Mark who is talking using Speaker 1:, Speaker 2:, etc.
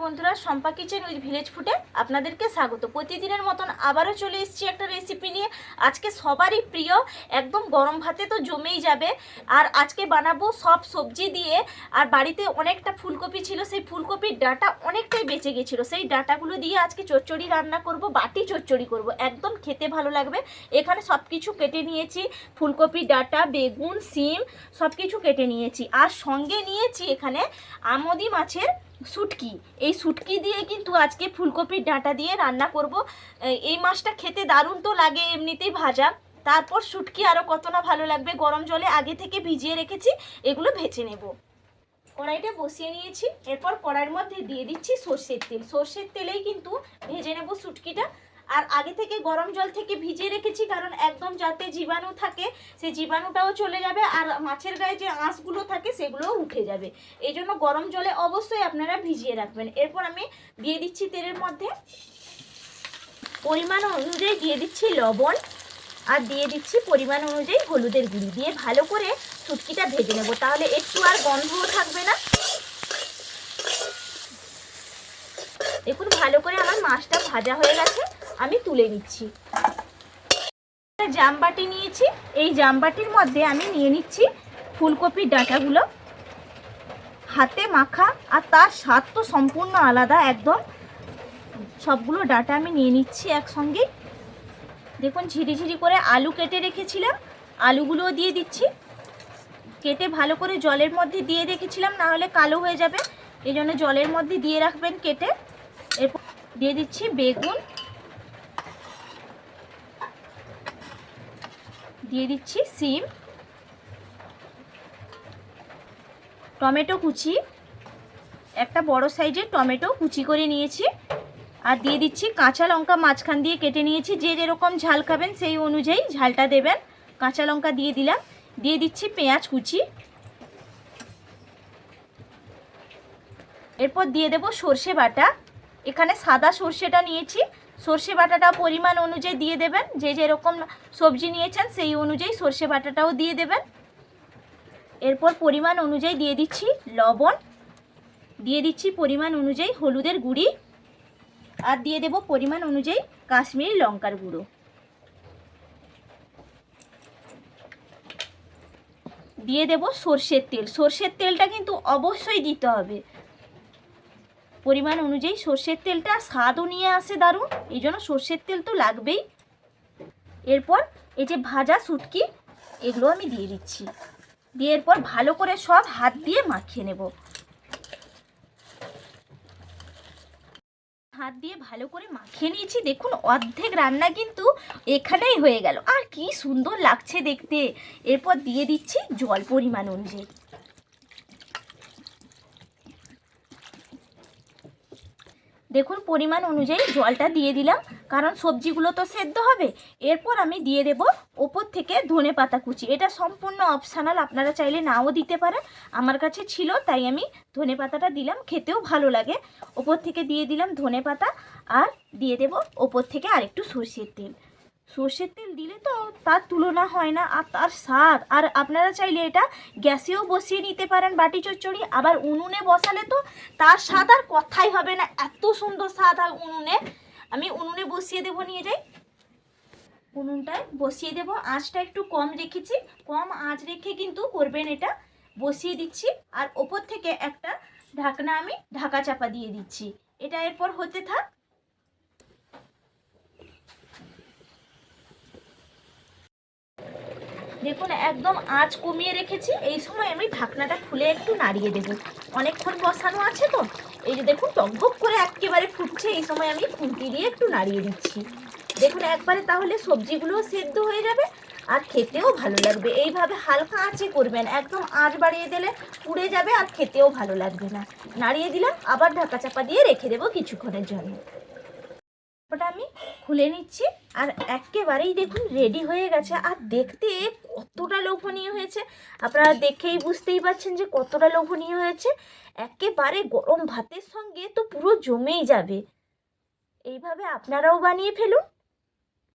Speaker 1: বন্ধুরা, Shampa kitchen with village ফুডে আপনাদেরকে স্বাগত। প্রতিদিনের মতন আবারও চলে এসেছি একটা রেসিপি নিয়ে। আজকে সবারই প্রিয়, একদম গরম ভাতে তো জমেই যাবে। আর আজকে বানাবো সব সবজি দিয়ে। আর বাড়িতে অনেকটা ফুলকপি ছিল, সেই ফুলকপির ডাঁটা অনেকটাই বেঁচে গেছিলো, সেই ডাঁটাগুলো দিয়ে আজকে চচ্চড়ি রান্না করব, বাটি চচ্চড়ি করব, একদম খেতে ভালো লাগবে। এখানে সব কিছু কেটে নিয়েছি, ফুলকপি ডাঁটা, বেগুন, সিম সব কিছু কেটে নিয়েছি। আর সঙ্গে নিয়েছি এখানে আমদি মাছের শুটকি। এই শুটকি দিয়ে কিন্তু আজকে ফুলকপির ডাঁটা দিয়ে রান্না করব। এই মাছটা খেতে দারুণ তো লাগে এমনিতেই ভাজা, তারপর শুটকি আরও কত না ভালো লাগবে। গরম জলে আগে থেকে ভিজিয়ে রেখেছি, এগুলো ভেজে নেব। কড়াইটা বসিয়ে নিয়েছি, এরপর কড়াইয়ের মধ্যে দিয়ে দিচ্ছি সর্ষের তেল। সর্ষের তেলেই কিন্তু ভেজে নেব শুটকিটা। আর আগে থেকে গরম জল থেকে ভিজিয়ে রেখেছি, কারণ একদম যাতে জীবাণু থাকে সেই জীবাণুটাও চলে যাবে, আর মাছের গায়ে যে আঁশগুলো থাকে সেগুলোও উঠে যাবে। এই জন্য গরম জলে অবশ্যই আপনারা ভিজিয়ে রাখবেন। এরপর আমি দিয়ে দিচ্ছি তেলের মধ্যে পরিমাণ অনুযায়ী দিয়ে দিচ্ছি লবণ, আর দিয়ে দিচ্ছি পরিমাণ অনুযায়ী হলুদের গুঁড়ি। দিয়ে ভালো করে শুটকিটা ভেজে নেব, তাহলে একটু আর গন্ধও থাকবে না। দেখুন ভালো করে আমার মাছটা ভাজা হয়ে গেছে, আমি তুলে নিচ্ছি। জামবাটি নিয়েছি, এই জামবাটির মধ্যে আমি নিয়ে নিচ্ছি ফুলকপির ডাঁটাগুলো। হাতে মাখা আর তার স্বাদ তো সম্পূর্ণ আলাদা একদম। সবগুলো ডাঁটা আমি নিয়ে নিচ্ছি একসঙ্গে। দেখুন ঝিরিঝিরি করে আলু কেটে রেখেছিলাম, আলুগুলোও দিয়ে দিচ্ছি। কেটে ভালো করে জলের মধ্যে দিয়ে রেখেছিলাম, না হলে কালো হয়ে যাবে, এই জন্য জলের মধ্যে দিয়ে রাখবেন কেটে। এরপর দিয়ে দিচ্ছি বেগুন, দিয়ে দিচ্ছি সিম, টমেটো কুচি, একটা বড় সাইজের টমেটো কুচি করে নিয়েছি। আর দিয়ে দিচ্ছি কাঁচা লঙ্কা, মাঝখান দিয়ে কেটে নিয়েছি। যে যেরকম ঝাল খাবেন সেই অনুযায়ী ঝালটা দেবেন। কাঁচা লঙ্কা দিয়ে দিলাম। দিয়ে দিচ্ছি পেঁয়াজ কুচি। এরপর দিয়ে দেব সর্ষে বাটা। এখানে সাদা সর্ষেটা নিয়েছি, সর্ষে বাটাটা পরিমাণ অনুযায়ী দিয়ে দেবেন। যে যেরকম সবজি নিয়েছেন সেই অনুযায়ী সর্ষে বাটাটাও দিয়ে দেবেন। এরপর পরিমাণ অনুযায়ী দিয়ে দিচ্ছি লবণ, দিয়ে দিচ্ছি পরিমাণ অনুযায়ী হলুদের গুঁড়ি, আর দিয়ে দেব পরিমাণ অনুযায়ী কাশ্মীরি লঙ্কার গুঁড়ো। দিয়ে দেব সর্ষের তেল। সর্ষের তেলটা কিন্তু অবশ্যই দিতে হবে পরিমাণ অনুযায়ী। সর্ষের তেলটা স্বাদও নিয়ে আসে দারুণ, এই জন্য সর্ষের তেল তো লাগবেই। এরপর এই যে ভাজা শুটকি, এগুলো আমি দিয়ে দিচ্ছি। দিয়ে এরপর ভালো করে সব হাত দিয়ে মাখিয়ে নেব। হাত দিয়ে ভালো করে মাখিয়ে নিয়েছি। দেখুন অর্ধেক রান্না কিন্তু এখানেই হয়ে গেল, আর কি সুন্দর লাগছে দেখতে। এরপর দিয়ে দিচ্ছি জল পরিমাণ অনুযায়ী। দেখুন পরিমাণ অনুযায়ী জলটা দিয়ে দিলাম, কারণ সবজিগুলো তো সেদ্ধ হবে। এরপর আমি দিয়ে দেব ওপর থেকে ধনেপাতা কুচি। এটা সম্পূর্ণ অপশনাল, আপনারা চাইলে নাও দিতে পারেন। আমার কাছে ছিল তাই আমি ধনেপাতাটা দিলাম, খেতেও ভালো লাগে। ওপর থেকে দিয়ে দিলাম ধনেপাতা, আর দিয়ে দেব ওপর থেকে আরেকটু সর্ষের তেল। সর্ষের তেল দিলে তো তার তুলনা হয় না, আর তার স্বাদ। আর আপনারা চাইলে এটা গ্যাসেও বসিয়ে নিতে পারেন বাটি চচ্চড়ি, আবার উনুনে বসালে তো তার স্বাদ আর কথাই হবে না, এত সুন্দর স্বাদ হয় উনুনে। আমি উনুনে বসিয়ে দেবো, নিয়ে যাই। উনুনটায় বসিয়ে দেব, আঁচটা একটু কম রেখেছি, কম আঁচ রেখে কিন্তু করবেন এটা। বসিয়ে দিচ্ছি, আর ওপর থেকে একটা ঢাকনা আমি ঢাকা চাপা দিয়ে দিচ্ছি। এটা এরপর হতে থাক। দেখুন একদম আঁচ কমিয়ে রেখেছি। এই সময় আমি ঢাকনাটা খুলে একটু নাড়িয়ে দেবো, অনেকক্ষণ বসানো আছে তো। এই যে দেখুন টকবক করে একেবারে ফুটছে, এই সময় আমি খুন্তি দিয়ে একটু নাড়িয়ে দিচ্ছি। দেখুন একবারে, তাহলে সবজিগুলোও সেদ্ধ হয়ে যাবে আর খেতেও ভালো লাগবে। এইভাবে হালকা আঁচে করবেন, একদম আঁচ বাড়িয়ে দিলে পুড়ে যাবে আর খেতেও ভালো লাগবে না। নাড়িয়ে দিলাম, আবার ঢাকা চাপা দিয়ে রেখে দেবো কিছুক্ষণের জন্য। ওটা আমি খুলে নিচ্ছি, আর একেবারেই দেখুন রেডি হয়ে গেছে। আর দেখতে কতটা লোভনীয় হয়েছে, আপনারা দেখেই বুঝতেই পারছেন যে কতটা লোভনীয় হয়েছে। একেবারে গরম ভাতের সঙ্গে তো পুরো জমেই যাবে। এইভাবে আপনারাও বানিয়ে ফেলুন।